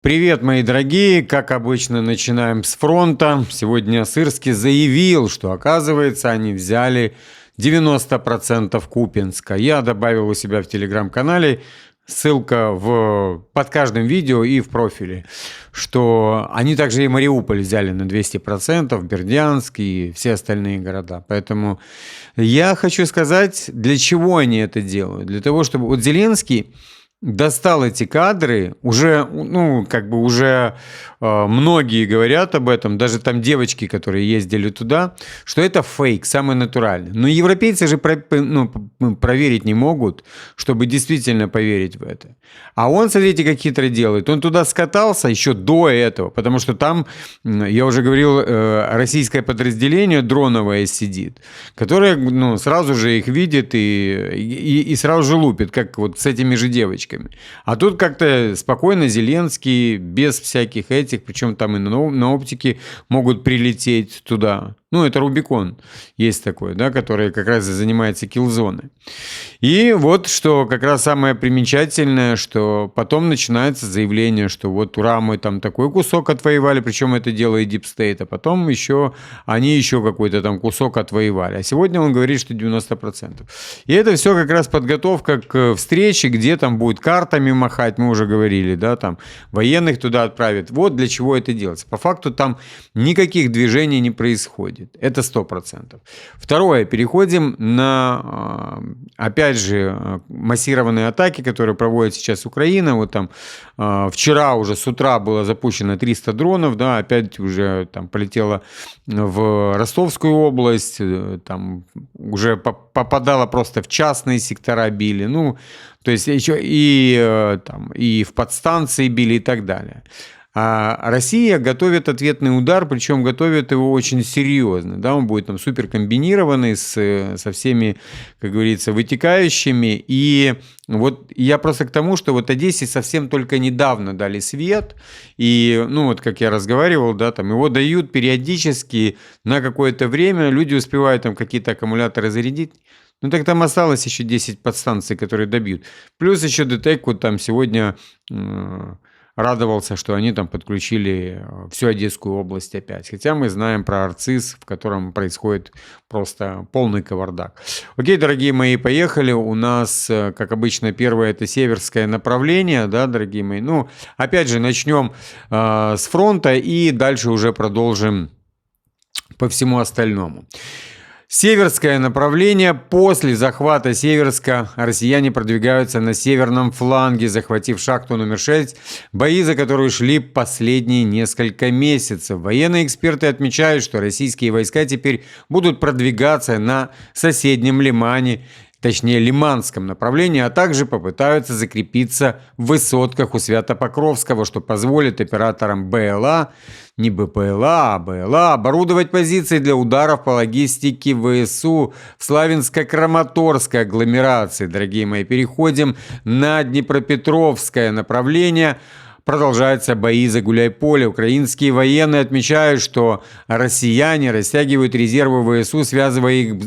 Привет, мои дорогие! Как обычно, начинаем с фронта. Сегодня Сырский заявил, что, оказывается, они взяли 90% Купянска. Я добавил у себя в телеграм-канале, ссылка под каждым видео и в профиле, что они также и Мариуполь взяли на 200%, Бердянск и все остальные города. Поэтому я хочу сказать, для чего они это делают. Для того, чтобы... Вот Зеленский достал эти кадры, уже многие говорят об этом, даже там девочки, которые ездили туда, что это фейк, самый натуральный. Но европейцы же проверить не могут, чтобы действительно поверить в это. А он, смотрите, как хитро делает. Он туда скатался еще до этого, потому что там, я уже говорил, российское подразделение дроновое сидит, которое сразу же их видит и сразу же лупит, как вот с этими же девочками. А тут как-то спокойно Зеленский, без всяких этих, причем там и на оптике могут прилететь туда. Это Рубикон есть такой, да, который как раз и занимается киллзоной. И вот что как раз самое примечательное, что потом начинается заявление, что вот ура, мы там такой кусок отвоевали, причем это делает Deep State, а потом они еще какой-то там кусок отвоевали. А сегодня он говорит, что 90%. И это все как раз подготовка к встрече, где там будет картами махать, мы уже говорили, да, там военных туда отправят. Вот для чего это делается. По факту там никаких движений не происходит. Это 100%. Второе. Переходим на, опять же, массированные атаки, которые проводит сейчас Украина. Вот там вчера уже с утра было запущено 300 дронов, да, опять уже там полетело в Ростовскую область, там уже попадало просто в частные сектора, били. То есть еще и в подстанции били и так далее. А Россия готовит ответный удар, причем готовит его очень серьезно. Да, он будет там супер комбинированный со всеми, как говорится, вытекающими. И вот я просто к тому, что вот Одессе совсем только недавно дали свет. И, как я разговаривал, да, там его дают периодически на какое-то время. Люди успевают там какие-то аккумуляторы зарядить. Так там осталось еще 10 подстанций, которые добьют. Плюс еще ДТЭК вот там сегодня... радовался, что они там подключили всю Одесскую область опять. Хотя мы знаем про Арцис, в котором происходит просто полный кавардак. Окей, дорогие мои, поехали. У нас, как обычно, первое это северское направление, да, дорогие мои. Опять же, начнем с фронта и дальше уже продолжим по всему остальному. Северское направление. После захвата Северска россияне продвигаются на северном фланге, захватив шахту номер 6, бои за которую шли последние несколько месяцев. Военные эксперты отмечают, что российские войска теперь будут продвигаться на соседнем Лимане, точнее Лиманском направлении, а также попытаются закрепиться в высотках у Свято-Покровского, что позволит операторам БЛА, не БПЛА, а БЛА, оборудовать позиции для ударов по логистике ВСУ в Славянско-Краматорской агломерации. Дорогие мои, переходим на Днепропетровское направление. Продолжаются бои за Гуляйполе. Украинские военные отмечают, что россияне растягивают резервы ВСУ, связывая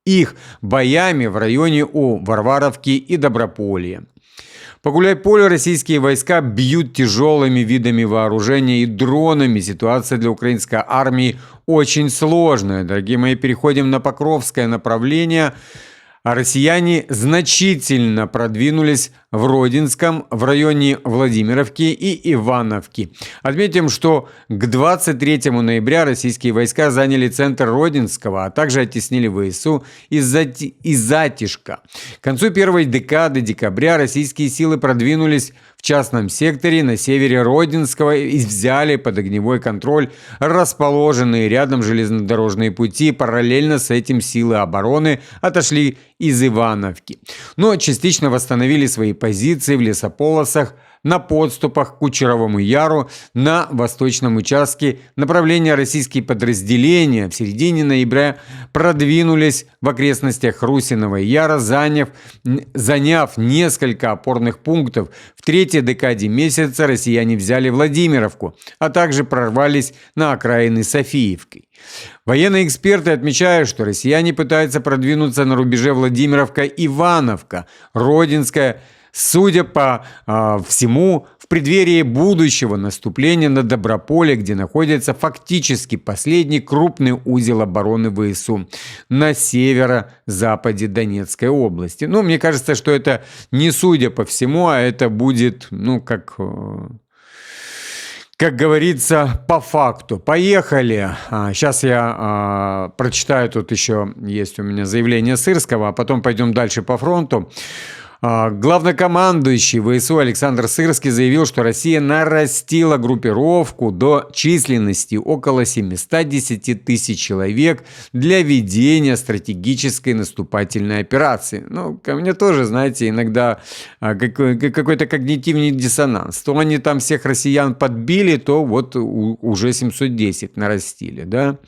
их боями в районе у Варваровки и Доброполья. По Гуляйполю российские войска бьют тяжелыми видами вооружения и дронами. Ситуация для украинской армии очень сложная. Дорогие мои, переходим на Покровское направление. Россияне значительно продвинулись в Родинском, в районе Владимировки и Ивановки. Отметим, что к 23 ноября российские войска заняли центр Родинского, а также оттеснили ВСУ из Затишка. К концу первой декады декабря российские силы продвинулись в частном секторе на севере Родинского и взяли под огневой контроль расположенные рядом железнодорожные пути. Параллельно с этим силы обороны отошли из Ивановки, но частично восстановили свои позиции в лесополосах на подступах к Кучеровому Яру. На восточном участке направления российские подразделения в середине ноября продвинулись в окрестностях Русиного Яра, заняв несколько опорных пунктов. В третьей декаде месяца россияне взяли Владимировку, а также прорвались на окраины Софиевки. Военные эксперты отмечают, что россияне пытаются продвинуться на рубеже Владимировка-Ивановка, Родинская, Судя по всему, в преддверии будущего наступления на Доброполе, где находится фактически последний крупный узел обороны ВСУ на северо-западе Донецкой области. Ну, мне кажется, что это не судя по всему, а это будет, ну, как говорится, по факту. Поехали. Сейчас я прочитаю, тут еще есть у меня заявление Сырского, а потом пойдем дальше по фронту. Главнокомандующий ВСУ Александр Сырский заявил, что Россия нарастила группировку до численности около 710 тысяч человек для ведения стратегической наступательной операции. Ну, ко мне тоже, знаете, иногда какой-то когнитивный диссонанс. То они там всех россиян подбили, то вот уже 710 нарастили, да.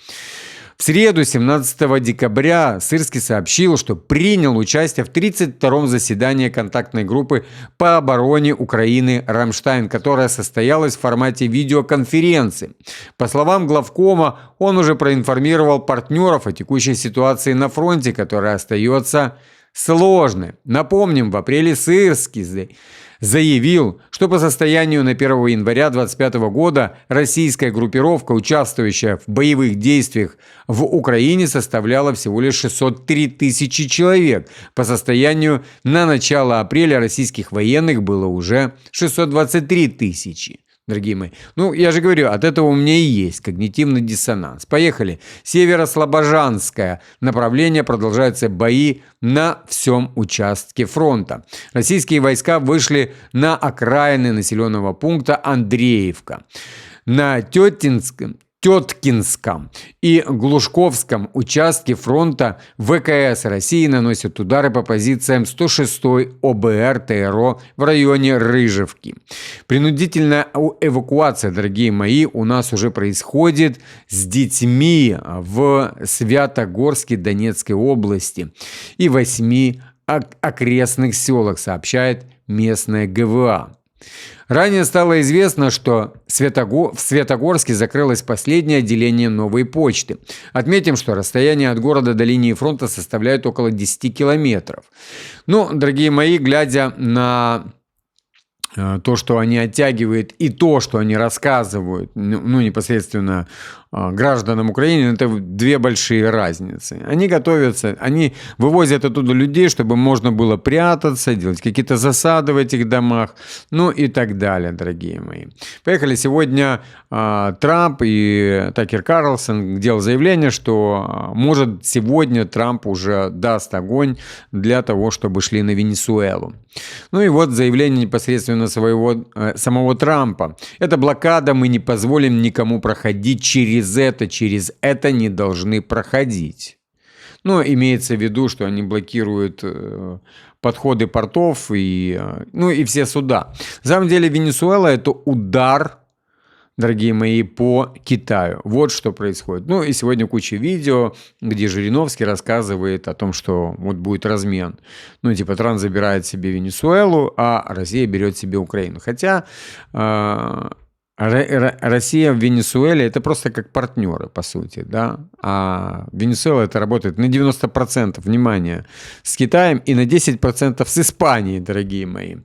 В среду, 17 декабря, Сырский сообщил, что принял участие в 32-м заседании контактной группы по обороне Украины «Рамштайн», которая состоялась в формате видеоконференции. По словам главкома, он уже проинформировал партнеров о текущей ситуации на фронте, которая остается сложной. Напомним, в апреле Сырский заявил, что по состоянию на 1 января 2025 года российская группировка, участвующая в боевых действиях в Украине, составляла всего лишь 603 тысячи человек. По состоянию на начало апреля российских военных было уже 623 тысячи. Дорогие мои, ну, я же говорю, от этого у меня и есть когнитивный диссонанс. Поехали. Северо-Слобожанское направление, продолжаются бои на всем участке фронта. Российские войска вышли на окраины населенного пункта Андреевка. На Теткинском и Глушковском участке фронта ВКС России наносят удары по позициям 106-й ОБР ТРО в районе Рыжевки. Принудительная эвакуация, дорогие мои, у нас уже происходит с детьми в Святогорске Донецкой области и 8 окрестных селах, сообщает местная ГВА. Ранее стало известно, что в Святогорске закрылось последнее отделение Новой почты. Отметим, что расстояние от города до линии фронта составляет около 10 километров. Ну, дорогие мои, глядя на то, что они оттягивают, и то, что они рассказывают, ну, непосредственно гражданам Украины, это две большие разницы. Они готовятся, они вывозят оттуда людей, чтобы можно было прятаться, делать какие-то засады в этих домах, ну и так далее, дорогие мои. Поехали. Сегодня Трамп и Такер Карлсон делал заявление, что, может, сегодня Трамп уже даст огонь для того, чтобы шли на Венесуэлу. Ну и вот заявление непосредственно самого Трампа. Это блокада, мы не позволим никому проходить через это не должны проходить. Но имеется в виду, что они блокируют подходы портов и все суда. На самом деле Венесуэла – это удар, дорогие мои, по Китаю. Вот что происходит. Ну и сегодня куча видео, где Жириновский рассказывает о том, что вот будет размен. Ну типа Трамп забирает себе Венесуэлу, а Россия берет себе Украину. Хотя Россия в Венесуэле – это просто как партнеры, по сути, да, а Венесуэла это работает на 90%, внимание, с Китаем и на 10% с Испанией, дорогие мои.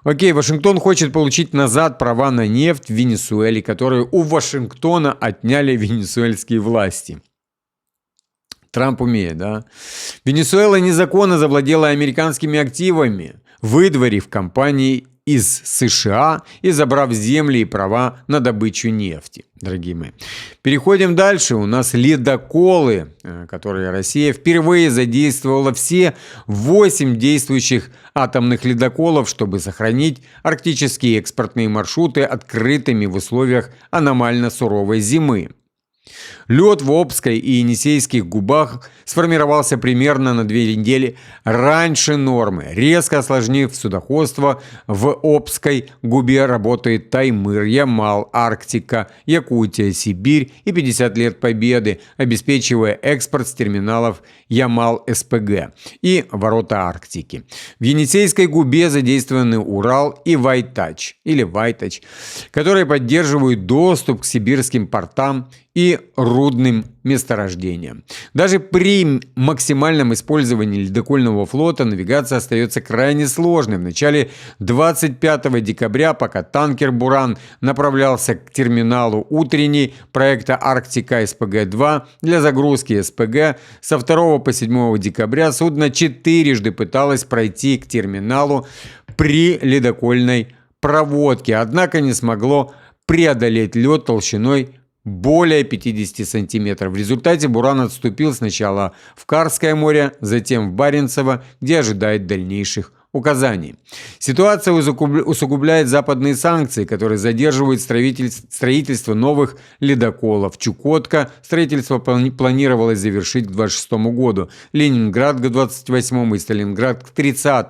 Окей, Вашингтон хочет получить назад права на нефть в Венесуэле, которые у Вашингтона отняли венесуэльские власти. Трамп умеет, да? Венесуэла незаконно завладела американскими активами, выдворив компании из США и забрав земли и права на добычу нефти, дорогие мои. Переходим дальше. У нас ледоколы, которые Россия впервые задействовала все 8 действующих атомных ледоколов, чтобы сохранить арктические экспортные маршруты открытыми в условиях аномально суровой зимы. Лед в Обской и Енисейских губах сформировался примерно на 2 недели раньше нормы. Резко осложнив судоходство, в Обской губе работает Таймыр, Ямал, Арктика, Якутия, Сибирь и 50 лет Победы, обеспечивая экспорт с терминалов Ямал-СПГ и ворота Арктики. В Енисейской губе задействованы Урал и Вайтач, которые поддерживают доступ к сибирским портам и рудным месторождениям. Даже при максимальном использовании ледокольного флота навигация остается крайне сложной. В начале 25 декабря, пока танкер «Буран» направлялся к терминалу «Утренний» проекта «Арктика СПГ-2» для загрузки СПГ, со 2 по 7 декабря судно 4 пыталось пройти к терминалу при ледокольной проводке, однако не смогло преодолеть лед толщиной более 50 сантиметров. В результате «Буран» отступил сначала в Карское море, затем в Баренцево, где ожидает дальнейших указаний. Ситуация усугубляет западные санкции, которые задерживают строительство новых ледоколов. Чукотка строительство планировалось завершить к 26 году, Ленинград к 28 и Сталинград к 30,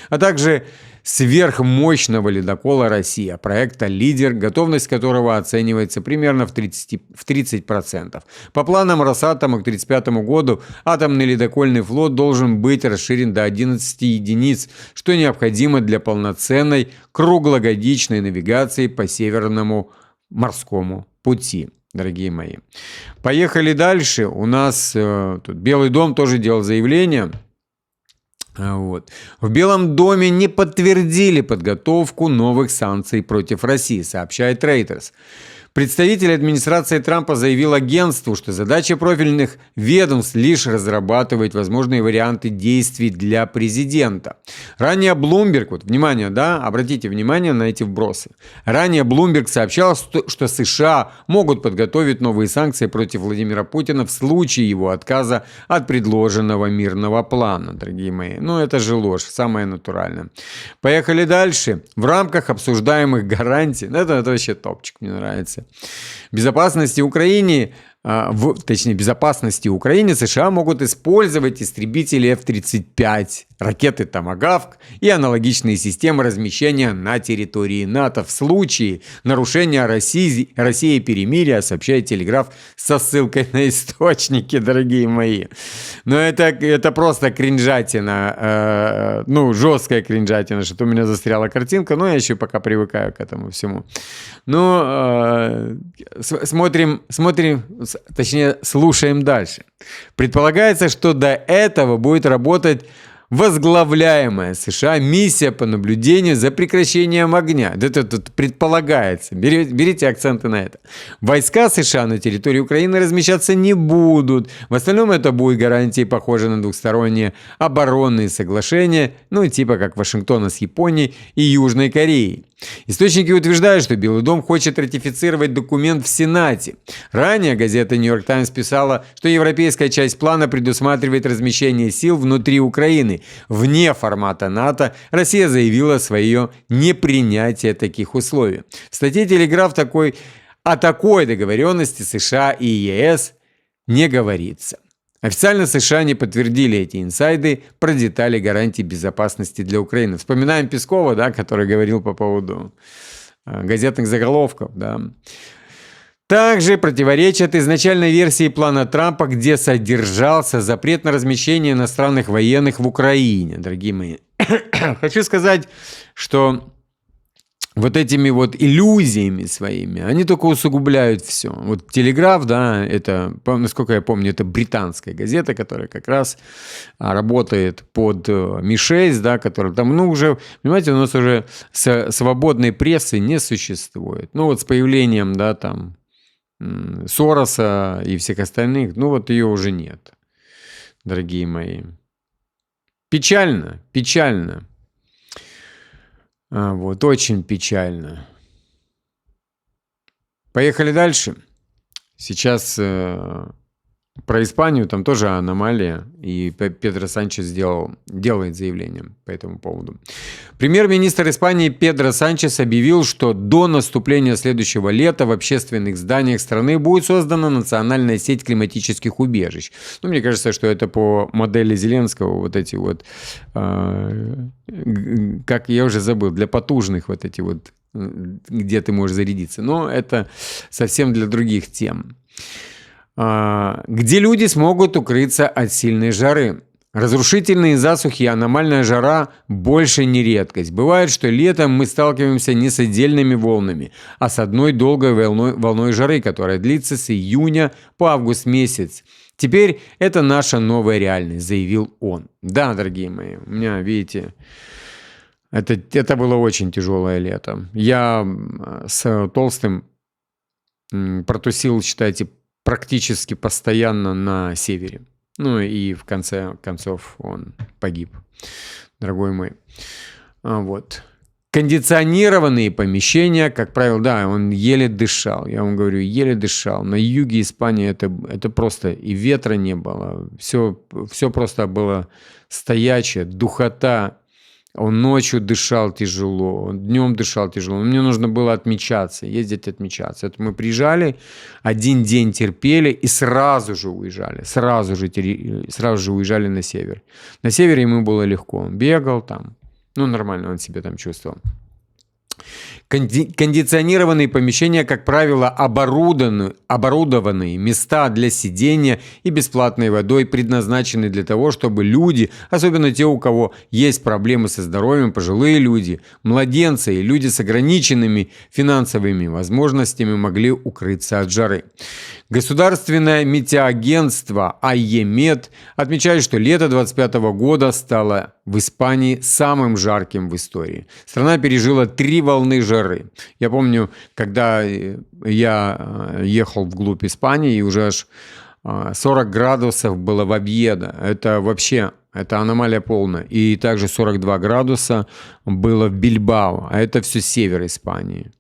а также сверхмощного ледокола «Россия», проекта «Лидер», готовность которого оценивается примерно в 30%. По планам Росатома к 1935 году атомный ледокольный флот должен быть расширен до 11 единиц, что необходимо для полноценной круглогодичной навигации по Северному морскому пути. Дорогие мои. Поехали дальше. У нас тут Белый дом тоже делал заявление. Вот. В Белом доме не подтвердили подготовку новых санкций против России, сообщает Reuters. Представитель администрации Трампа заявил агентству, что задача профильных ведомств лишь разрабатывать возможные варианты действий для президента. Ранее Bloomberg, вот внимание, да, обратите внимание на эти вбросы. Ранее Bloomberg сообщал, что США могут подготовить новые санкции против Владимира Путина в случае его отказа от предложенного мирного плана, дорогие мои. Ну, это же ложь, самое натуральное. Поехали дальше. В рамках обсуждаемых гарантий, это вообще топчик, мне нравится. Безопасности Украины США могут использовать истребители F-35, ракеты «Томагавк» и аналогичные системы размещения на территории НАТО в случае нарушения России перемирия, сообщает Телеграф со ссылкой на источники, дорогие мои. Но это просто кринжатина, жесткая кринжатина, что у меня застряла картинка, но я еще пока привыкаю к этому всему. Слушаем дальше. Предполагается, что до этого будет работать возглавляемая США миссия по наблюдению за прекращением огня. Это тут предполагается. Берите акценты на это. Войска США на территории Украины размещаться не будут. В остальном это будет гарантии, похожие на двухсторонние оборонные соглашения, типа как Вашингтона с Японией и Южной Кореей. Источники утверждают, что Белый дом хочет ратифицировать документ в Сенате. Ранее газета «Нью-Йорк Таймс» писала, что европейская часть плана предусматривает размещение сил внутри Украины. Вне формата НАТО Россия заявила свое непринятие таких условий. В статье «Телеграф» о такой договоренности США и ЕС не говорится. Официально США не подтвердили эти инсайды про детали гарантий безопасности для Украины. Вспоминаем Пескова, да, который говорил по поводу газетных заголовков. Да. Также противоречат изначальной версии плана Трампа, где содержался запрет на размещение иностранных военных в Украине. Дорогие мои, хочу сказать, что вот этими вот иллюзиями своими, они только усугубляют все. Вот «Телеграф», да, это, насколько я помню, это британская газета, которая как раз работает под Ми-6, да, которая там, уже, понимаете, у нас уже свободной прессы не существует. С появлением, да, там, Сороса и всех остальных, ее уже нет, дорогие мои. Печально. Очень печально. Поехали дальше. Сейчас про Испанию, там тоже аномалия, и Педро Санчес делает заявление по этому поводу. Премьер-министр Испании Педро Санчес объявил, что до наступления следующего лета в общественных зданиях страны будет создана национальная сеть климатических убежищ. Мне кажется, что это по модели Зеленского, вот эти вот, как я уже забыл, для потужных вот эти вот, где ты можешь зарядиться. Но это совсем для других тем. Где люди смогут укрыться от сильной жары. Разрушительные засухи и аномальная жара больше не редкость. Бывает, что летом мы сталкиваемся не с отдельными волнами, а с одной долгой волной жары, которая длится с июня по август месяц. Теперь это наша новая реальность, заявил он. Да, дорогие мои, у меня, видите, это было очень тяжелое лето. Я с Толстым протусил, считайте, практически постоянно на севере. Ну и в конце концов он погиб, дорогой мой. Вот. Кондиционированные помещения, как правило, да, он еле дышал. Я вам говорю, еле дышал. На юге Испании это просто и ветра не было. Все просто было стоячее, духота. Он ночью дышал тяжело, он днем дышал тяжело. Мне нужно было отмечаться, ездить отмечаться. Это мы приезжали, один день терпели и сразу же уезжали. Сразу же уезжали на север. На севере ему было легко. Он бегал там. Ну, нормально он себя там чувствовал. Кондиционированные помещения, как правило, оборудованные места для сидения и бесплатной водой предназначены для того, чтобы люди, особенно те, у кого есть проблемы со здоровьем, пожилые люди, младенцы и люди с ограниченными финансовыми возможностями могли укрыться от жары. Государственное метеоагентство АЕМЕД отмечает, что лето 2025 года стало в Испании самым жарким в истории. Страна пережила 3 волны жары. Я помню, когда я ехал вглубь Испании, и уже аж 40 градусов было в Обьедо. Это вообще, это аномалия полная. И также 42 градуса было в Бильбао, а это все север Испании.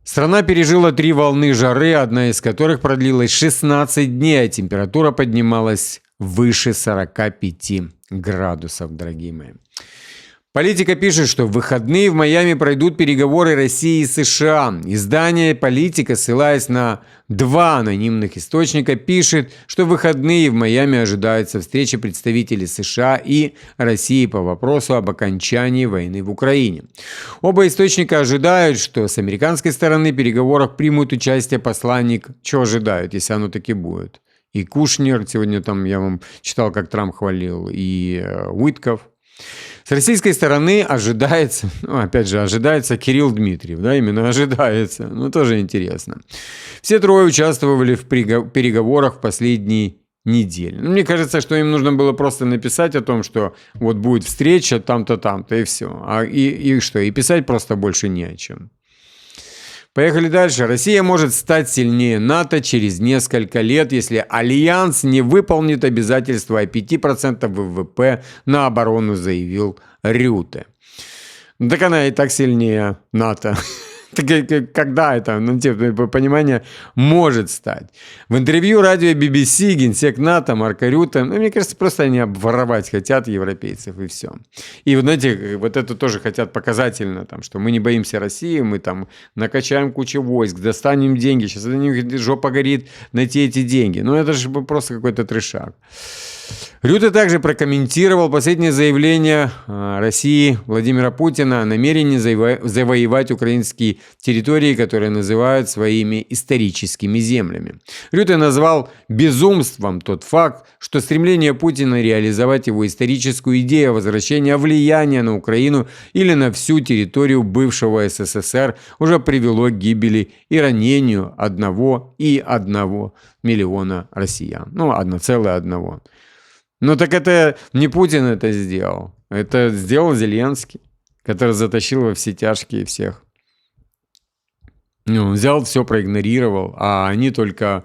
Страна пережила 3 волны жары, одна из которых продлилась 16 дней, а температура поднималась выше 45 градусов, дорогие мои. Политика пишет, что в выходные в Майами пройдут переговоры России и США. Издание «Политика», ссылаясь на 2 анонимных источника, пишет, что в выходные в Майами ожидается встреча представителей США и России по вопросу об окончании войны в Украине. Оба источника ожидают, что с американской стороны в переговорах примут участие посланник. Чего ожидают, если оно таки будет? И Кушнер, сегодня там я вам читал, как Трамп хвалил, и Уитков. С российской стороны ожидается, ожидается Кирилл Дмитриев, да, именно ожидается, тоже интересно. Все 3 участвовали в переговорах в последние недели. Мне кажется, что им нужно было просто написать о том, что вот будет встреча там-то, там-то, и все. И что, и писать просто больше не о чем. Поехали дальше. Россия может стать сильнее НАТО через несколько лет, если Альянс не выполнит обязательства о 5% ВВП на оборону, заявил Рюте. Так она и так сильнее НАТО. Когда это, понимание, может стать? В интервью радио BBC генсек НАТО Марко Рюте, мне кажется, просто они обворовать хотят европейцев, и все. И, знаете, вот это тоже хотят показательно, что мы не боимся России, мы там накачаем кучу войск, достанем деньги, сейчас у них жопа горит найти эти деньги. Это же просто какой-то трешак. Рюте также прокомментировал последнее заявление России Владимира Путина о намерении завоевать украинские территории, которые называют своими историческими землями. Рюте назвал безумством тот факт, что стремление Путина реализовать его историческую идею возвращения влияния на Украину или на всю территорию бывшего СССР уже привело к гибели и ранению 1,1 миллиона россиян. 1,1. Так это не Путин это сделал. Это сделал Зеленский, который затащил во все тяжкие всех. Он взял, все проигнорировал, а они только...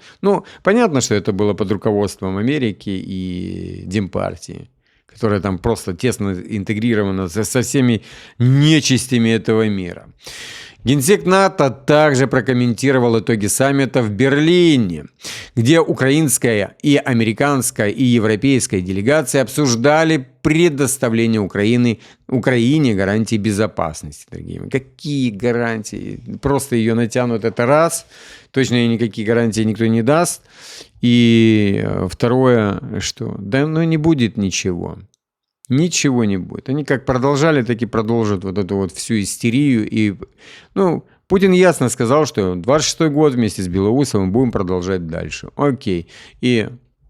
понятно, что это было под руководством Америки и Демпартии, которая там просто тесно интегрирована со всеми нечистями этого мира. Генсек НАТО также прокомментировал итоги саммита в Берлине, где украинская и американская и европейская делегации обсуждали предоставление Украине гарантий безопасности, дорогие мои. Какие гарантии? Просто ее натянут, это раз. Точно никакие гарантии никто не даст. И второе, что не будет ничего. Ничего не будет. Они как продолжали, так и продолжат вот эту вот всю истерию. И, Путин ясно сказал, что 26-й год вместе с Белоусовым будем продолжать дальше. Окей. И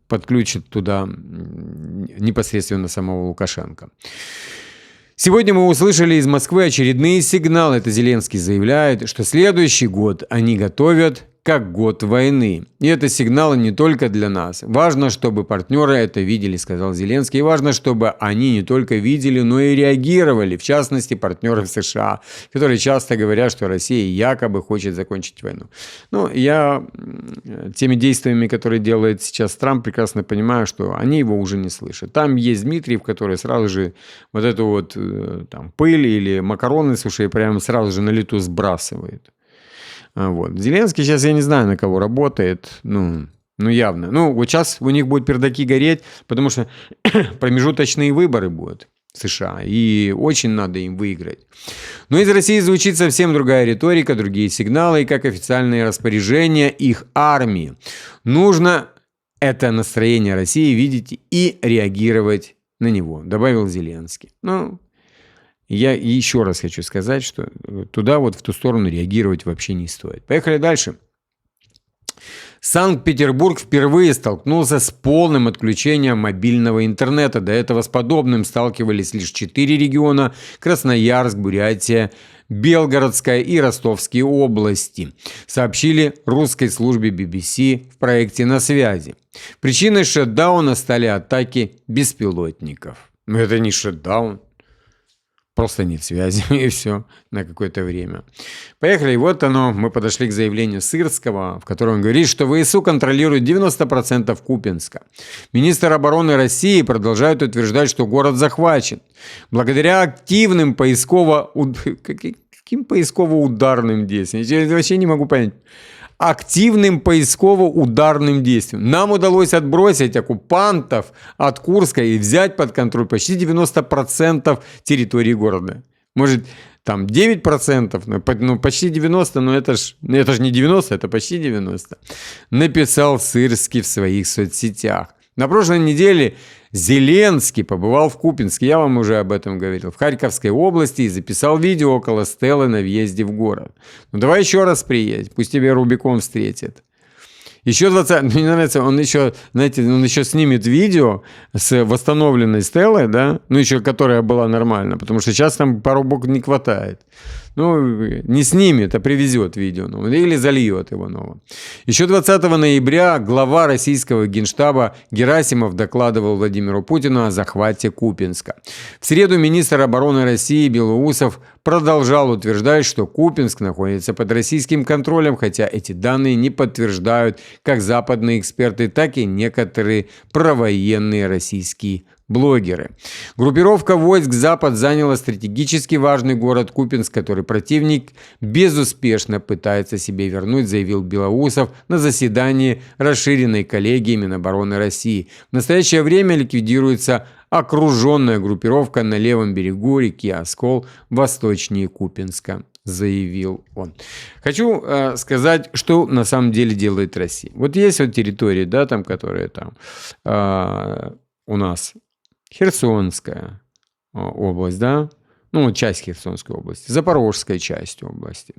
подключат туда непосредственно самого Лукашенко. Сегодня мы услышали из Москвы очередные сигналы. Это Зеленский заявляет, что следующий год они готовят как год войны. И это сигналы не только для нас. Важно, чтобы партнеры это видели, сказал Зеленский. И важно, чтобы они не только видели, но и реагировали. В частности, партнеры в США, которые часто говорят, что Россия якобы хочет закончить войну. Ну, я теми действиями, которые делает сейчас Трамп, прекрасно понимаю, что они его уже не слышат. Там есть Дмитриев, который сразу же вот эту вот там, пыль или макароны с ушей прямо сразу же на лету сбрасывает. Вот. Зеленский сейчас, я не знаю, на кого работает, ну явно. Ну, вот сейчас у них будут пердаки гореть, потому что промежуточные выборы будут в США, и очень надо им выиграть. Но из России звучит совсем другая риторика, другие сигналы, и как официальные распоряжения их армии. Нужно это настроение России видеть и реагировать на него, добавил Зеленский. Ну, я еще раз хочу сказать, что туда вот в ту сторону реагировать вообще не стоит. Поехали дальше. Санкт-Петербург впервые столкнулся с полным отключением мобильного интернета. До этого с подобным сталкивались лишь 4 региона: Красноярск, Бурятия, Белгородская и Ростовские области, сообщили русской службе BBC в проекте «На связи». Причиной шатдауна стали атаки беспилотников. Но это не шатдаун. Просто нет связи, и все, на какое-то время. Поехали, и вот оно, мы подошли к заявлению Сырского, в котором он говорит, что ВСУ контролирует 90% Купянска. Министр обороны России продолжает утверждать, что город захвачен. Благодаря активным каким поисково-ударным действиям? Я вообще не могу понять. Активным поисково-ударным действием. Нам удалось отбросить оккупантов от Курска и взять под контроль почти 90% территории города. Может, там 9%, но почти 90%, но это ж не 90%, это почти 90%. Написал Сырский в своих соцсетях. На прошлой неделе Зеленский побывал в Купинске, я вам уже об этом говорил, в Харьковской области, и записал видео около стелы на въезде в город. Ну давай еще раз приедь, пусть тебя Рубикон встретит. Еще 20, мне нравится, он еще снимет видео с восстановленной стелой, да, ну еще которая была нормально, потому что сейчас там пару бок не хватает. Ну, не снимет, а привезет видео новое, или зальет его новое. Еще 20 ноября глава российского генштаба Герасимов докладывал Владимиру Путину о захвате Купинска. В среду министр обороны России Белоусов продолжал утверждать, что Купинск находится под российским контролем, хотя эти данные не подтверждают как западные эксперты, так и некоторые провоенные российские блогеры. Группировка войск «Запад» заняла стратегически важный город Купинск, который противник безуспешно пытается себе вернуть, заявил Белоусов на заседании расширенной коллегии Минобороны России. В настоящее время ликвидируется окруженная группировка на левом берегу реки Оскол, восточнее Купинска, заявил он. Хочу сказать, что на самом деле делает Россия. Вот есть вот территории, да, там, которые там у нас Херсонская область, да, ну, часть Херсонской области, Запорожская часть области,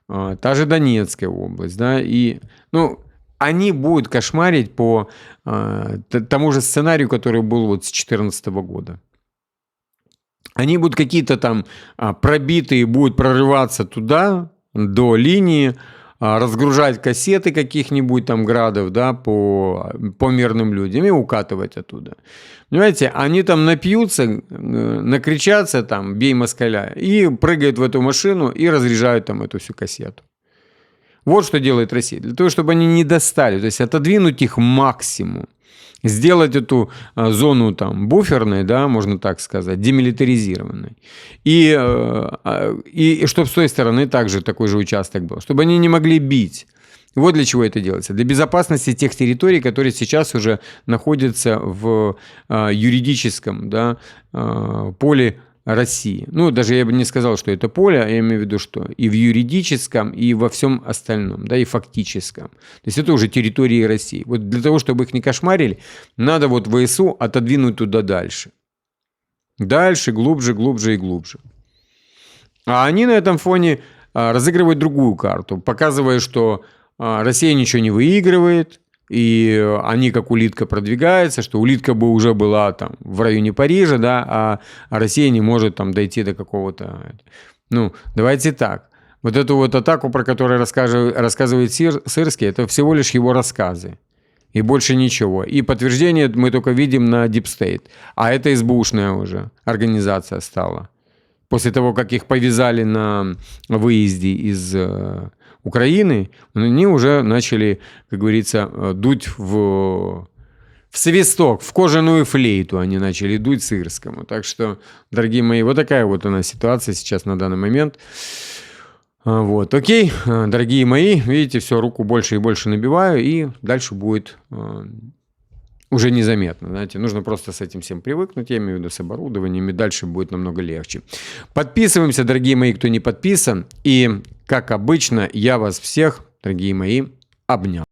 та же Донецкая область, да, и, ну, они будут кошмарить по тому же сценарию, который был вот с 2014 года. Они будут какие-то там пробитые, будут прорываться туда, до линии, разгружать кассеты каких-нибудь там градов, да, по мирным людям и укатывать оттуда. Понимаете, они там напьются, накричатся там, бей москаля, и прыгают в эту машину и разряжают там эту всю кассету. Вот что делает Россия. Для того, чтобы они не достали, то есть отодвинуть их максимум. Сделать эту зону там буферной, да, можно так сказать, демилитаризированной. И чтобы с той стороны также такой же участок был, чтобы они не могли бить. Вот для чего это делается. Для безопасности тех территорий, которые сейчас уже находятся в юридическом, да, поле России. Ну, даже я бы не сказал, что это поле, я имею в виду, что и в юридическом, и во всем остальном, да, и фактическом. То есть это уже территории России. Вот для того, чтобы их не кошмарили, надо вот ВСУ отодвинуть туда дальше. Дальше, глубже, глубже и глубже. А они на этом фоне разыгрывают другую карту, показывая, что Россия ничего не выигрывает, и они как улитка продвигаются, что улитка бы уже была там в районе Парижа, да, а Россия не может там дойти до какого-то... Ну, давайте так. Вот эту вот атаку, про которую рассказывает Сырский, это всего лишь его рассказы. И больше ничего. И подтверждение мы только видим на Deep State. А это СБУшная уже организация стала. После того, как их повязали на выезде из Украины, они уже начали, как говорится, дуть в свисток, в кожаную флейту они начали дуть Сырскому. Так что, дорогие мои, вот такая вот у нас ситуация сейчас на данный момент. Вот, окей, дорогие мои, видите, все, руку больше и больше набиваю, и дальше будет уже незаметно, знаете, нужно просто с этим всем привыкнуть, я имею в виду с оборудованием, и дальше будет намного легче. Подписываемся, дорогие мои, кто не подписан, и, как обычно, я вас всех, дорогие мои, обнял.